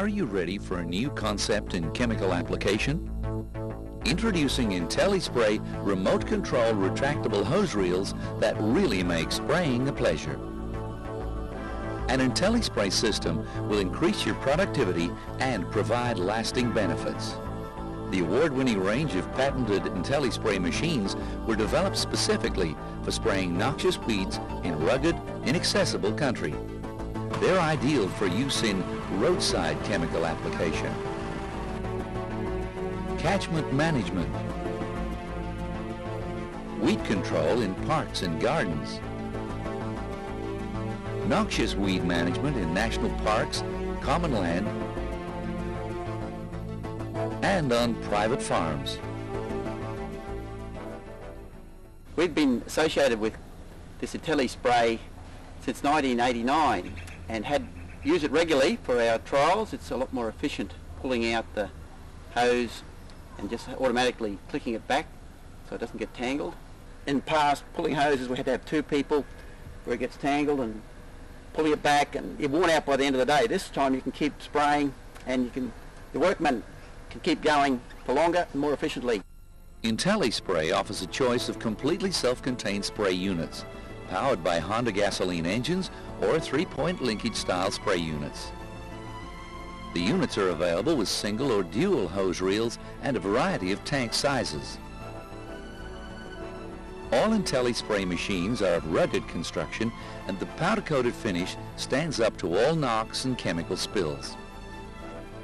Are you ready for a new concept in chemical application? Introducing Intelli Spray remote control retractable hose reels that really make spraying a pleasure. An Intelli Spray system will increase your productivity and provide lasting benefits. The award-winning range of patented Intelli Spray machines were developed specifically for spraying noxious weeds in rugged, inaccessible country. They're ideal for use in roadside chemical application, catchment management, weed control in parks and gardens, noxious weed management in national parks, common land, and on private farms. We've been associated with this Intelli Spray since 1989 and used it regularly for our trials. It's a lot more efficient pulling out the hose and just automatically clicking it back so it doesn't get tangled. In past pulling hoses we had to have two people where it gets tangled and pulling it back, and you're worn out by the end of the day. This time you can keep spraying and the workman can keep going for longer and more efficiently. Intelli Spray offers a choice of completely self-contained spray units, powered by Honda gasoline engines or 3-point linkage style spray units. The units are available with single or dual hose reels and a variety of tank sizes. All Intelli Spray machines are of rugged construction, and the powder-coated finish stands up to all knocks and chemical spills.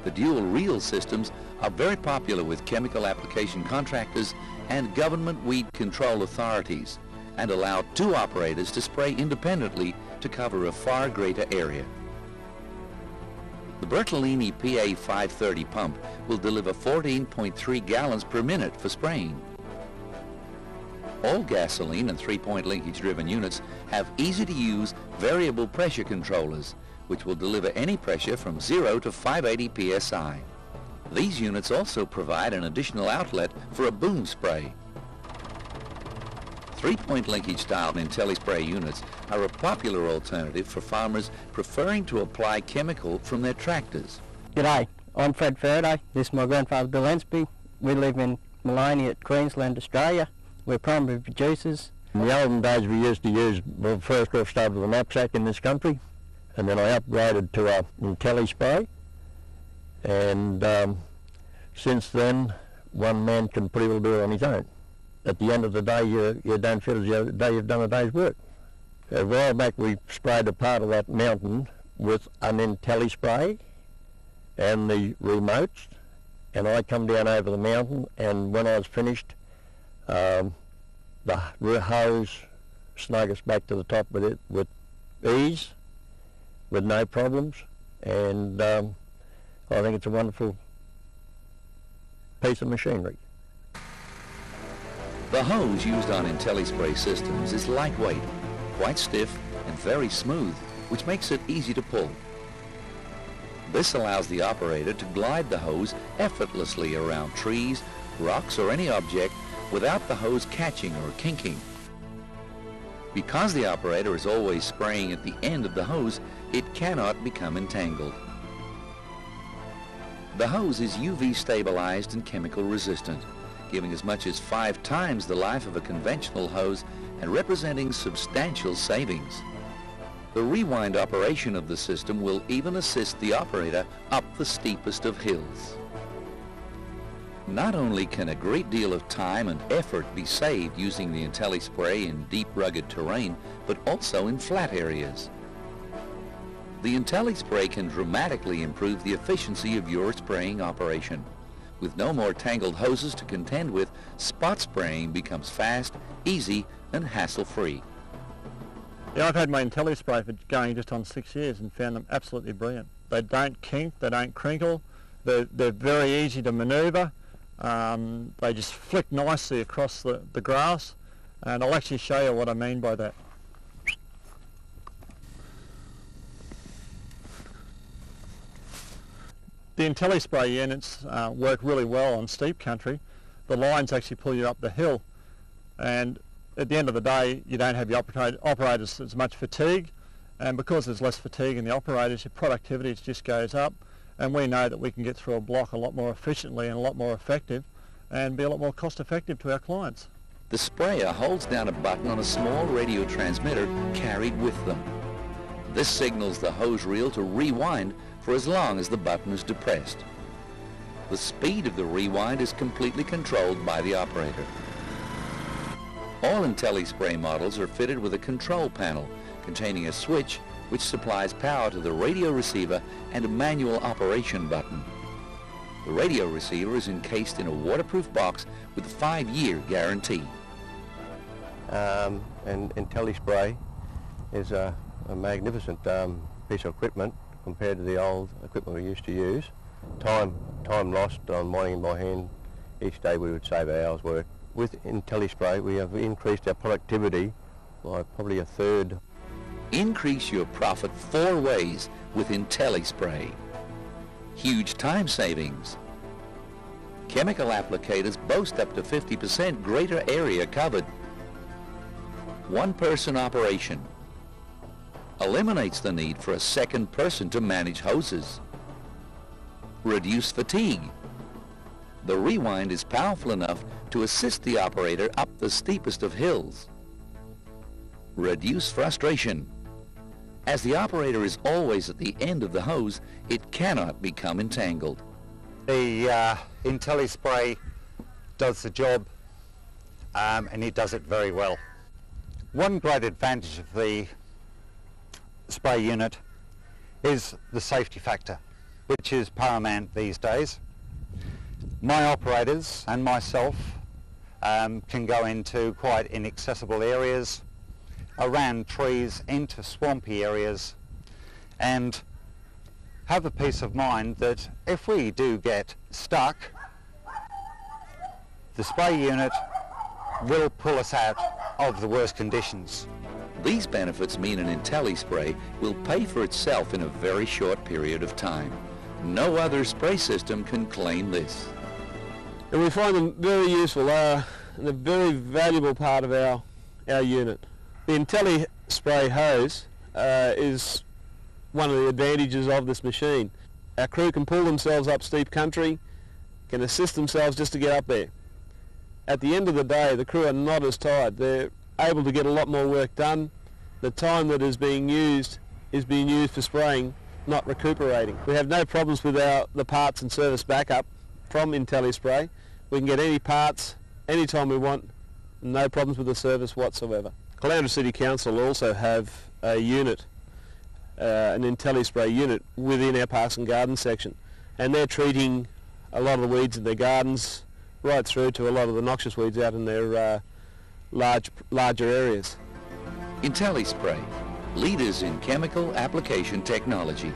The dual reel systems are very popular with chemical application contractors and government weed control authorities, and allow two operators to spray independently to cover a far greater area. The Bertolini PA 530 pump will deliver 14.3 gallons per minute for spraying. All gasoline and 3-point linkage driven units have easy-to-use variable pressure controllers, which will deliver any pressure from 0 to 580 psi. These units also provide an additional outlet for a boom spray. 3-point linkage style Intelli Spray units are a popular alternative for farmers preferring to apply chemical from their tractors. G'day, I'm Fred Faraday. This is my grandfather Bill Ensby. We live in Maloney at Queensland, Australia. We're primary producers. In the olden days we used to use, well, first off started with a knapsack in this country, and then I upgraded to an Intelli Spray, and since then one man can pretty well do it on his own. At the end of the day you don't feel as though you've done a day's work. A while back we sprayed a part of that mountain with an Intelli Spray and the remotes, and I come down over the mountain, and when I was finished the hose snug us back to the top with it with ease, with no problems, and I think it's a wonderful piece of machinery. The hose used on Intelli Spray systems is lightweight, quite stiff and very smooth, which makes it easy to pull. This allows the operator to glide the hose effortlessly around trees, rocks, or any object without the hose catching or kinking. Because the operator is always spraying at the end of the hose, it cannot become entangled. The hose is UV stabilized and chemical resistant, giving as much as 5 times the life of a conventional hose and representing substantial savings. The rewind operation of the system will even assist the operator up the steepest of hills. Not only can a great deal of time and effort be saved using the Intelli Spray in deep rugged terrain, but also in flat areas. The Intelli Spray can dramatically improve the efficiency of your spraying operation. With no more tangled hoses to contend with, spot spraying becomes fast, easy, and hassle-free. Yeah, I've had my Intelli Spray for going just on 6 years and found them absolutely brilliant. They don't kink, they don't crinkle, they're very easy to manoeuvre. They just flick nicely across the grass, and I'll actually show you what I mean by that. The Intelli Spray units work really well on steep country. The lines actually pull you up the hill, and at the end of the day you don't have your operators as much fatigue, and because there's less fatigue in the operators, your productivity just goes up, and we know that we can get through a block a lot more efficiently and a lot more effective and be a lot more cost effective to our clients. The sprayer holds down a button on a small radio transmitter carried with them. This signals the hose reel to rewind for as long as the button is depressed. The speed of the rewind is completely controlled by the operator. All Intelli spray models are fitted with a control panel containing a switch which supplies power to the radio receiver and a manual operation button. The radio receiver is encased in a waterproof box with a 5-year guarantee. And Intelli spray is a magnificent piece of equipment compared to the old equipment we used to use. Time lost on mining by hand, each day we would save an hour's work. With Intelli spray we have increased our productivity by probably a third. Increase your profit 4 ways with Intelli spray. Huge time savings. Chemical applicators boast up to 50% greater area covered. One-person operation. Eliminates the need for a second person to manage hoses. Reduce fatigue. The rewind is powerful enough to assist the operator up the steepest of hills. Reduce frustration. As the operator is always at the end of the hose, it cannot become entangled. The Intelli spray does the job and it does it very well. One great advantage of the spray unit is the safety factor, which is paramount these days. My operators and myself can go into quite inaccessible areas, around trees, into swampy areas, and have a peace of mind that if we do get stuck, the spray unit will pull us out of the worst conditions. These benefits mean an Intelli spray will pay for itself in a very short period of time. No other spray system can claim this. And we find them very useful. And a very valuable part of our unit. The Intelli spray hose is one of the advantages of this machine. Our crew can pull themselves up steep country, can assist themselves just to get up there. At the end of the day, the crew are not as tired. They're able to get a lot more work done. The time that is being used for spraying, not recuperating. We have no problems with the parts and service backup from Intelli spray. We can get any parts anytime we want, no problems with the service whatsoever. Caloundra City Council also have a unit, an Intelli spray unit within our Parks and Gardens section, and they're treating a lot of the weeds in their gardens right through to a lot of the noxious weeds out in their larger areas. Intelli spray, leaders in chemical application technology.